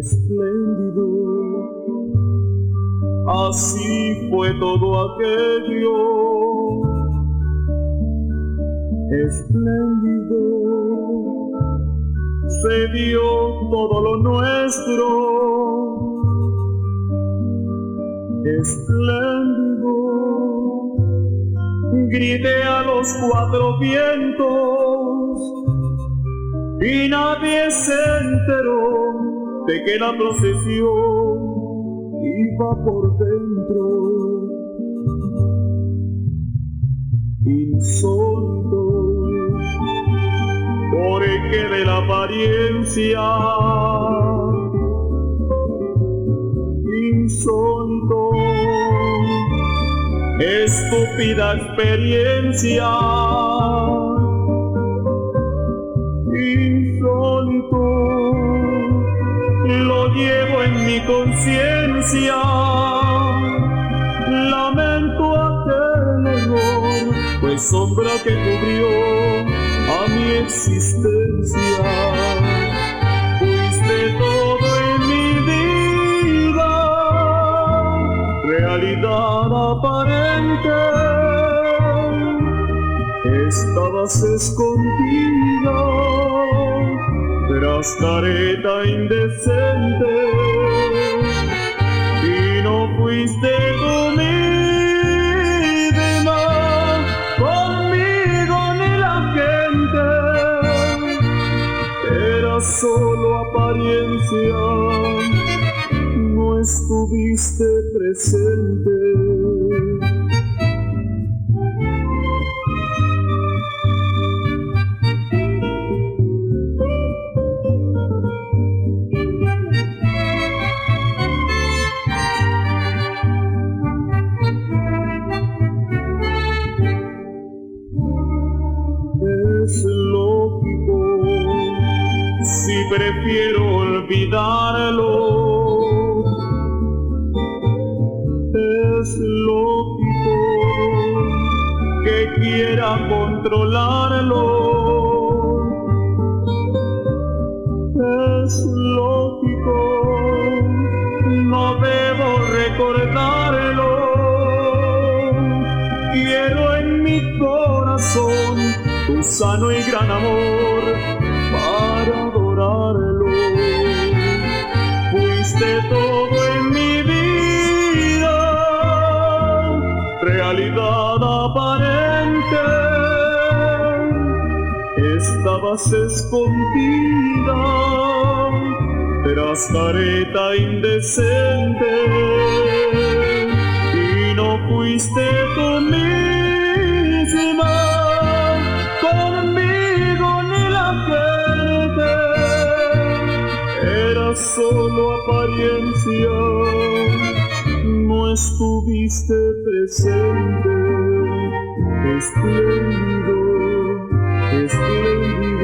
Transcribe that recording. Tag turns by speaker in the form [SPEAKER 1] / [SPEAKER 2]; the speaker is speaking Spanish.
[SPEAKER 1] espléndido. Así fue todo aquello, espléndido. Se dio todo lo nuestro, espléndido. Grité a los cuatro vientos y nadie se enteró de que la procesión iba por dentro. Insólito, porque de la apariencia, insólito, estúpida experiencia, insólito, lo llevo en mi conciencia. Lamento aquel error, pues sombra que cubrió a mi existencia. Fuiste todo en mi vida, realidad aparente. Estabas escondida tras careta indecente, y no fuiste tú misma, conmigo ni la gente. Era solo apariencia, no estuviste presente. Es lógico, si prefiero olvidarlo. Es lógico que quiera controlarlo. Es lógico, no debo recordarlo. Quiero en mi corazón tu sano y gran amor para adorarlo. Fuiste todo en mi vida, realidad aparente. Estabas escondida tras careta indecente, y no fuiste tú misma, conmigo ni la gente. Era solo apariencia, no estuviste presente. Espléndido, espléndido.